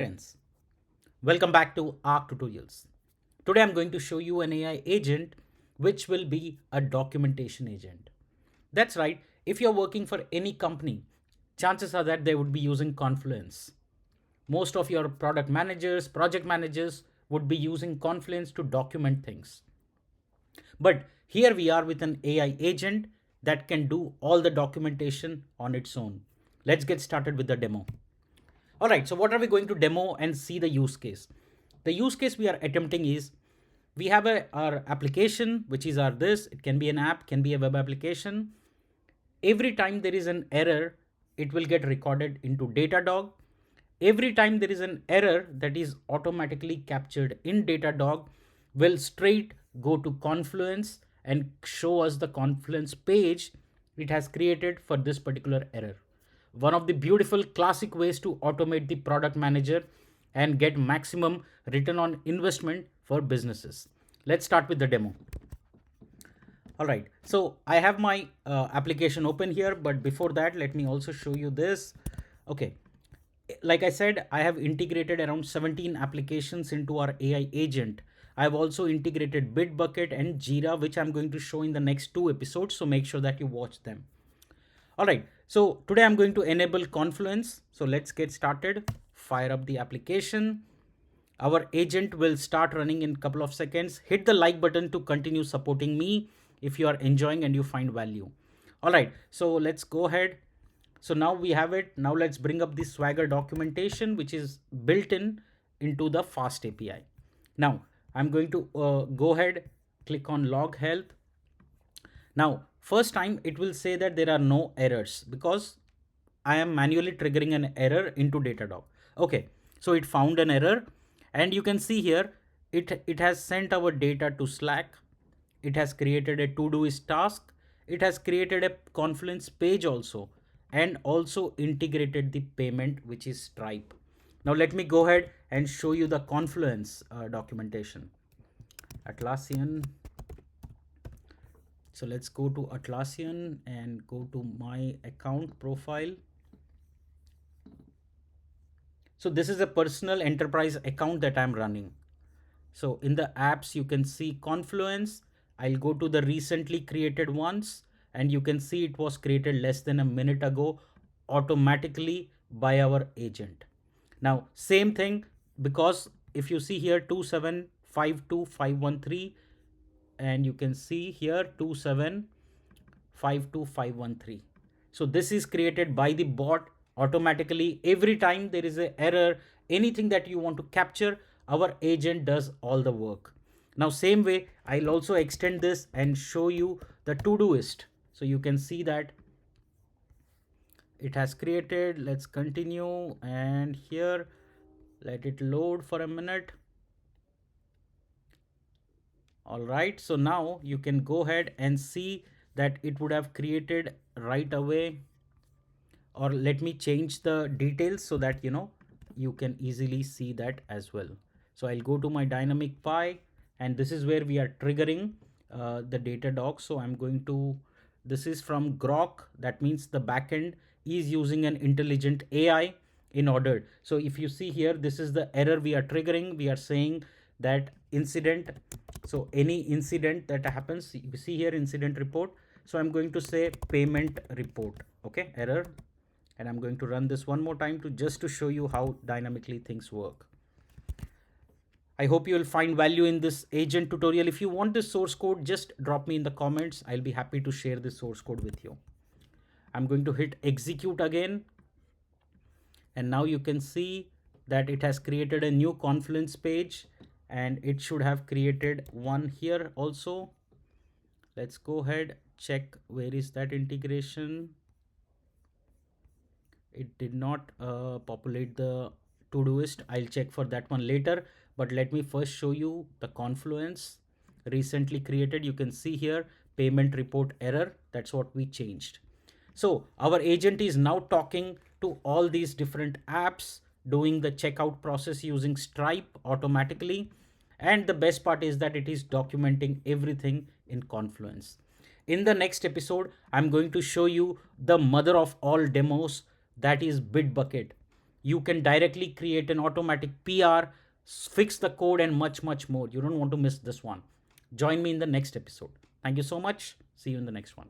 Friends, welcome back to Arc Tutorials. Today I'm going to show you an AI agent which will be a documentation agent. That's right, if you're working for any company, chances are that they would be using Confluence. Most of your product managers, project managers would be using Confluence to document things. But here we are with an AI agent that can do all the documentation on its own. Let's get started with the demo. All right, so what are we going to demo and see the use case? The use case we are attempting is we have our application, which is our this. It can be an app, can be a web application. Every time there is an error, it will get recorded into Datadog. Every time there is an error that is automatically captured in Datadog, will straight go to Confluence and show us the Confluence page it has created for this particular error. One of the beautiful classic ways to automate the product manager and get maximum return on investment for businesses. Let's start with the demo. All right, so I have my application open here, but before that, let me also show you this. Okay, like I said, I have integrated around 17 applications into our AI agent. I've also integrated Bitbucket and Jira, which I'm going to show in the next two episodes. So make sure that you watch them. All right, so today I'm going to enable Confluence. So let's get started. Fire up the application. Our agent will start running in a couple of seconds. Hit the like button to continue supporting me if you are enjoying and you find value. All right, so let's go ahead. So now we have it. Now let's bring up the Swagger documentation, which is built in into the Fast API. Now I'm going to go ahead, click on log health. Now, first time it will say that there are no errors because I am manually triggering an error into Datadog. Okay, so it found an error and you can see here it has sent our data to Slack. It has created a Todoist task. It has created a Confluence page also and also integrated the payment, which is Stripe. Now let me go ahead and show you the Confluence documentation. Atlassian. So let's go to Atlassian and go to my account profile. So this is a personal enterprise account that I'm running. So in the apps, you can see Confluence. I'll go to the recently created ones and you can see it was created less than a minute ago automatically by our agent. Now, same thing, because if you see here 2752513 and you can see here 2752513. So this is created by the bot automatically. Every time there is an error, anything that you want to capture, our agent does all the work. Now same way, I'll also extend this and show you the Todoist. So you can see that it has created. Let's continue, and here let it load for a minute. All right, so now you can go ahead and see that it would have created right away. Or let me change the details so that you can easily see that as well. So I'll go to my dynamic py, and this is where we are triggering the Datadog. So I'm going to, this is from Grok. That means the backend is using an intelligent AI in order. So if you see here, this is the error we are triggering. We are saying that incident. So any incident that happens, you see here incident report. So I'm going to say payment report. Okay, error. And I'm going to run this one more time to just to show you how dynamically things work. I hope you will find value in this agent tutorial. If you want this source code, just drop me in the comments. I'll be happy to share this source code with you. I'm going to hit execute again. And now you can see that it has created a new Confluence page, and it should have created one here also. Let's go ahead, check where is that integration. It did not populate the Todoist. I'll check for that one later, but let me first show you the Confluence recently created. You can see here payment report error. That's what we changed. So our agent is now talking to all these different apps, doing the checkout process using Stripe automatically. And the best part is that it is documenting everything in Confluence. In the next episode, I'm going to show you the mother of all demos, that is Bitbucket. You can directly create an automatic PR, fix the code, and much, much more. You don't want to miss this one. Join me in the next episode. Thank you so much. See you in the next one.